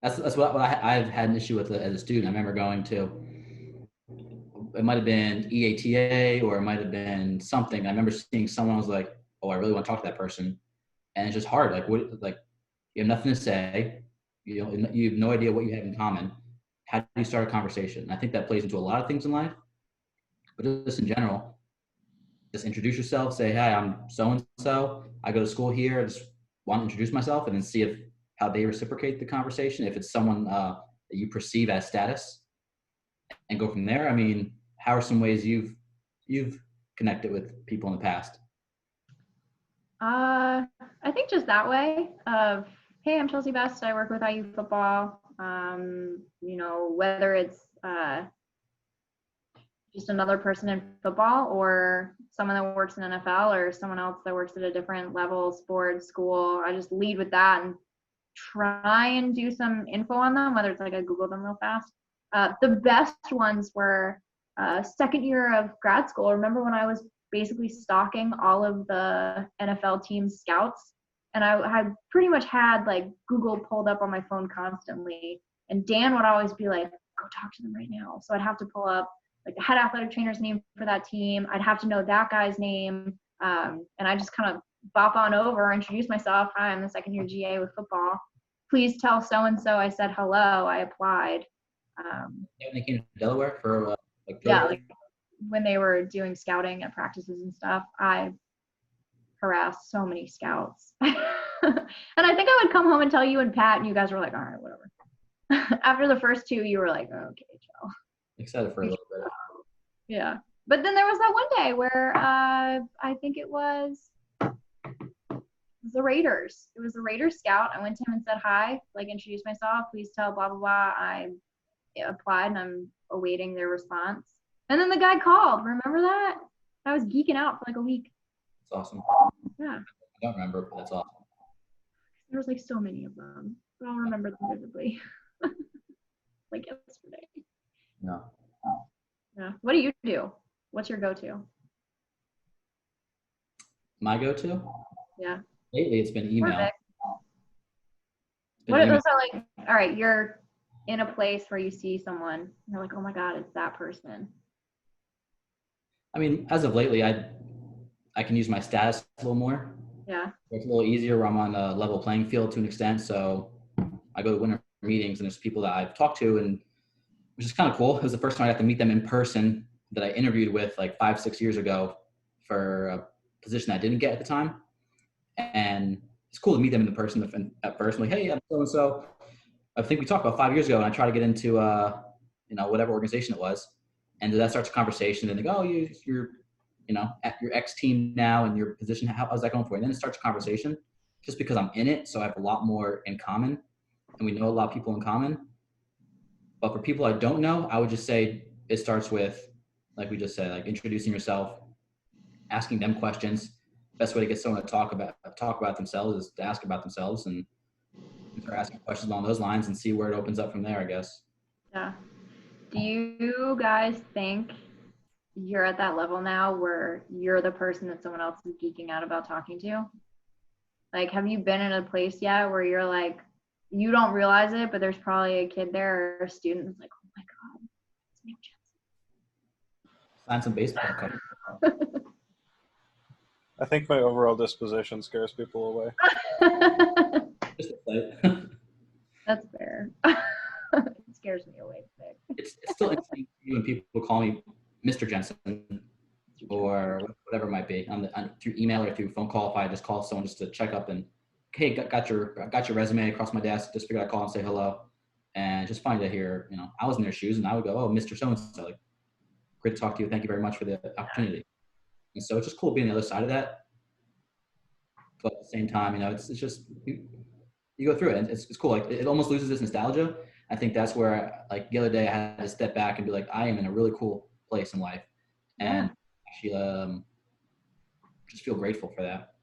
That's what I've had an issue with as a student. I remember going to, it might have been EATA or it might have been something. I remember seeing someone, I was like, oh, I really want to talk to that person. And it's just hard. Like, what, like, you have nothing to say. You have no idea what you have in common. How do you start a conversation? And I think that plays into a lot of things in life, but just in general, just introduce yourself, say, hey, I'm so-and-so. I go to school here. I just want to introduce myself and then see if how they reciprocate the conversation. If it's someone that you perceive as status, and go from there. I mean, how are some ways you've connected with people in the past? I think just that way of, hey, I'm Chelsea Best. I work with IU football. Whether it's just another person in football or someone that works in NFL or someone else that works at a different level, sports, school. I just lead with that and try and do some info on them, whether it's like I Google them real fast. The best ones were second year of grad school. Remember when I was basically stalking all of the NFL team scouts? And I pretty much had like Google pulled up on my phone constantly. And Dan would always be like, go talk to them right now. So I'd have to pull up like the head athletic trainer's name for that team. I'd have to know that guy's name. And I just kind of bop on over, introduce myself. Hi, I'm the second year GA with football. Please tell so-and-so I said hello, I applied. Yeah, when they came to Delaware for Like when they were doing scouting at practices and stuff, I harassed so many scouts. And I think I would come home and tell you and Pat, and you guys were like, all right, whatever. After the first two, you were like, oh, okay, Joe. Excited for a little bit. Yeah. But then there was that one day where I think it was the Raiders. It was the Raiders scout. I went to him and said hi, like introduced myself. Please tell blah, blah, blah. I applied and I'm awaiting their response. And then the guy called. Remember that? I was geeking out for like a week. That's awesome. Yeah. I don't remember, but that's awesome. There was like so many of them, but I'll remember them vividly. Like yesterday. No. Yeah. What do you do? What's your go-to? My go-to? Yeah. Lately, it's been email. Perfect. What are those like? All right, you're in a place where you see someone, you're like, oh my God, it's that person. I mean, as of lately, I can use my status a little more. Yeah. It's a little easier where I'm on a level playing field to an extent. So I go to winter meetings and there's people that I've talked to, and which is kind of cool. It was the first time I got to meet them in person that I interviewed with like 5-6 years ago for a position I didn't get at the time. And it's cool to meet them in the person at first. I'm like, hey, I'm so-and-so. I think we talked about 5 years ago, and I try to get into, whatever organization it was. And that starts a conversation, and they go, oh, you're, at your ex team now and your position, how's that going for you? And then it starts a conversation just because I'm in it. So I have a lot more in common, and we know a lot of people in common. But for people I don't know, I would just say it starts with, like we just said, like introducing yourself, asking them questions. Best way to get someone to talk about themselves is to ask about themselves and start asking questions along those lines and see where it opens up from there, I guess. Yeah. Do you guys think you're at that level now where you're the person that someone else is geeking out about talking to? Like, have you been in a place yet where you're like, you don't realize it, but there's probably a kid there or a student that's like, oh my God, it's Nick Jensen. Sign some baseball cards. I think my overall disposition scares people away. Just a play. That's fair. It scares me away. It's still interesting when people call me Mr. Jensen or whatever it might be through email or through phone call. If I just call someone just to check up and, hey, got your resume across my desk. Just figured I'd call and say hello, and just find to hear, I was in their shoes and I would go, oh, Mr. So-and-so, like, great to talk to you. Thank you very much for the opportunity. And so it's just cool being the other side of that. But at the same time, it's just, you go through it and it's cool. Like it almost loses its nostalgia. I think that's where, like the other day I had to step back and be like, I am in a really cool place in life. And actually just feel grateful for that.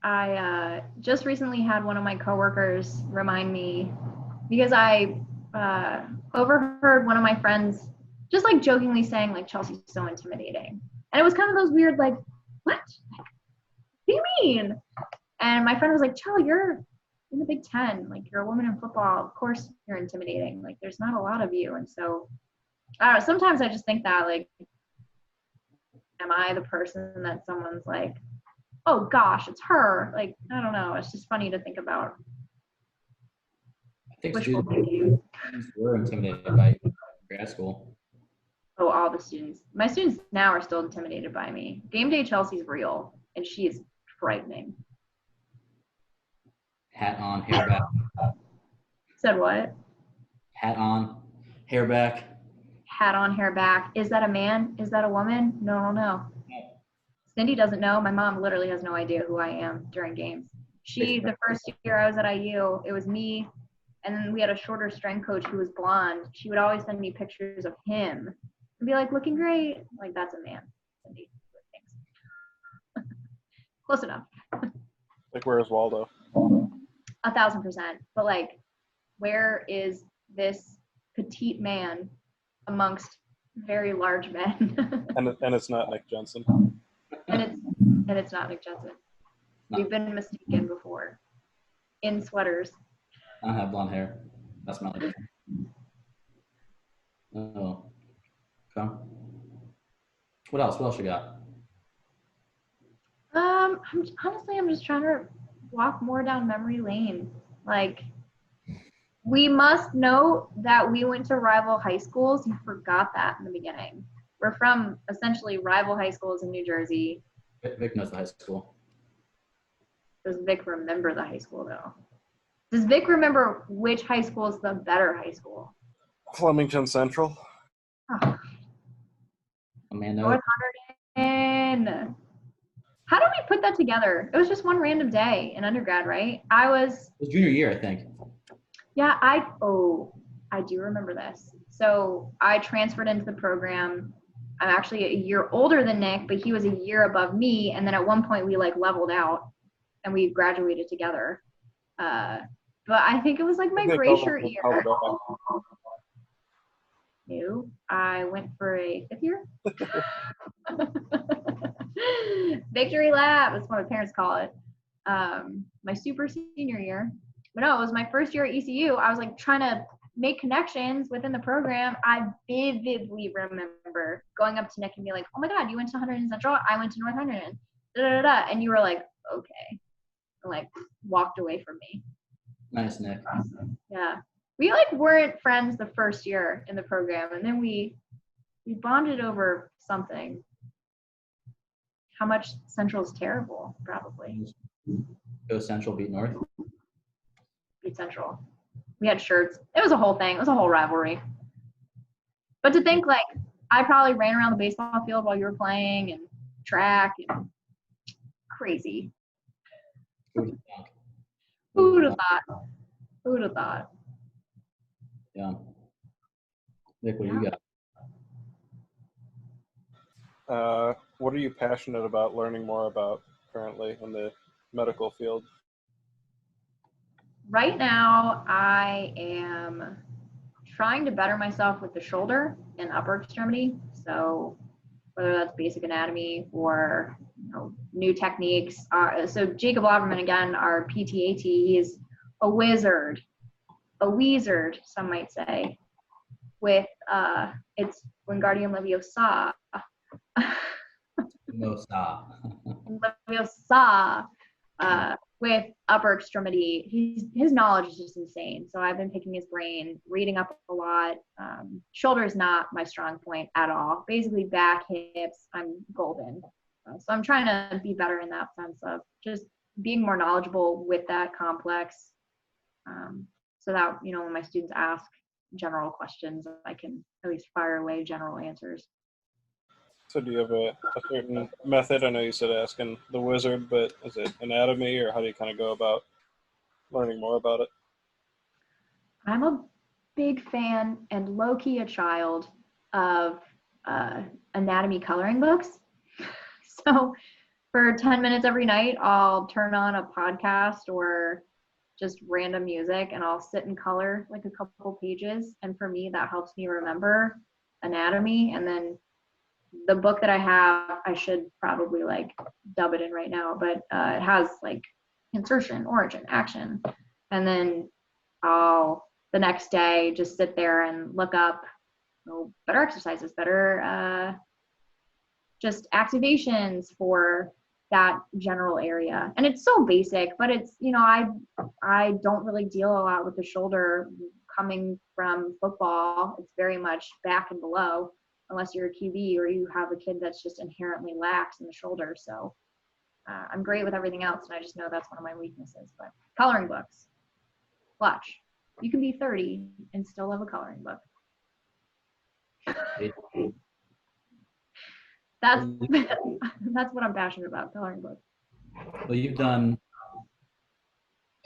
I just recently had one of my coworkers remind me, because I overheard one of my friends just like jokingly saying like, Chelsea's so intimidating. And it was kind of those weird, like, what? What do you mean? And my friend was like, Chell, you're in the Big Ten, like you're a woman in football, of course you're intimidating. Like there's not a lot of you. And so I don't know, sometimes I just think that like, am I the person that someone's like, oh gosh, it's her? Like, I don't know. It's just funny to think about. I think Wishful students thinking. were intimidated by grad school. Oh, all the students. My students now are still intimidated by me. Game Day Chelsea's real, and she is frightening. Hat on, hair back. Said what? Hat on, hair back. Hat on, hair back. Is that a man? Is that a woman? No. Cindy doesn't know. My mom literally has no idea who I am during games. The first year I was at IU, it was me, and then we had a shorter strength coach who was blonde. She would always send me pictures of him and be like, looking great. Like, that's a man, Cindy. Thanks. Close enough. Like, where's Waldo? 1,000%. But like, where is this petite man amongst very large men? And it's not Nick Jensen. and it's not Nick Jensen. No. We've been mistaken before. In sweaters. I don't have blonde hair. That's my different. Oh. Okay. What else? What else you got? I'm just trying to walk more down memory lane. Like, we must note that we went to rival high schools. You forgot that in the beginning. We're from essentially rival high schools in New Jersey. Vic knows the high school. Does Vic remember the high school though? Does Vic remember which high school is the better high school? Flemington Central. Oh, Amanda. North Hunterdon. How did we put that together? It was just one random day in undergrad, right? It was junior year, I think. Yeah, I do remember this. So I transferred into the program. I'm actually a year older than Nick, but he was a year above me. And then at one point we like leveled out and we graduated together. But I think it was like my gray shirt year. No, I went for a 5th year. Victory lap, that's what my parents call it. My super senior year. But no, it was my first year at ECU. I was like trying to make connections within the program. I vividly remember going up to Nick and be like, oh my God, you went to Hunterdon Central? I went to North Hunterdon. Da, da, da, da. And you were like, okay. And like walked away from me. Nice, Nick. Yeah. We like weren't friends the first year in the program. And then we bonded over something. How much Central is terrible, probably. Go Central, beat North. Beat Central. We had shirts. It was a whole thing. It was a whole rivalry. But to think like I probably ran around the baseball field while you were playing and track and crazy. Who would have thought? Who would have thought? Yeah. Nick, what do you got? What are you passionate about learning more about currently in the medical field? Right now, I am trying to better myself with the shoulder and upper extremity. So whether that's basic anatomy or new techniques. So Jacob Laverman, again, our PTAT, he's a wizard, some might say, with it's Wingardium Leviosa. Leviosa with upper extremity. His knowledge is just insane. So I've been picking his brain, reading up a lot. Shoulder is not my strong point at all. Basically back, hips, I'm golden. So I'm trying to be better in that sense of just being more knowledgeable with that complex. So that, when my students ask general questions, I can at least fire away general answers. So do you have a certain method? I know you said asking the wizard, but is it anatomy, or how do you kind of go about learning more about it? I'm a big fan and low-key a child of anatomy coloring books. So for 10 minutes every night, I'll turn on a podcast or just random music and I'll sit and color like a couple pages. And for me, that helps me remember anatomy. And then the book that I have, I should probably like dub it in right now, but it has like insertion, origin, action, And then I'll the next day just sit there and look up better exercises, better just activations for that general area. And it's so basic, but it's, I don't really deal a lot with the shoulder coming from football. It's very much back and below, unless you're a QB or you have a kid that's just inherently lax in the shoulder. So I'm great with everything else, and I just know that's one of my weaknesses. But coloring books, watch. You can be 30 and still love a coloring book. That's what I'm passionate about, coloring books. Well, you've done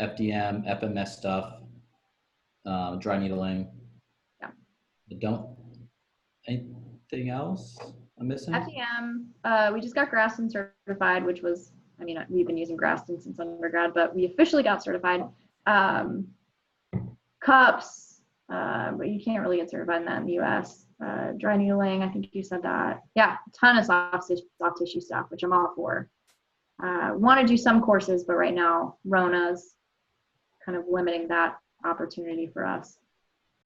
FDM, FMS stuff, dry needling. Yeah. Anything else I'm missing? FDM, we just got Graston certified, which was, we've been using Graston since undergrad, but we officially got certified. Cups, but you can't really get certified in that in the US. Dry needling, I think you said that. Yeah, a ton of soft tissue stuff, which I'm all for. Want to do some courses, but right now Rona's kind of limiting that opportunity for us.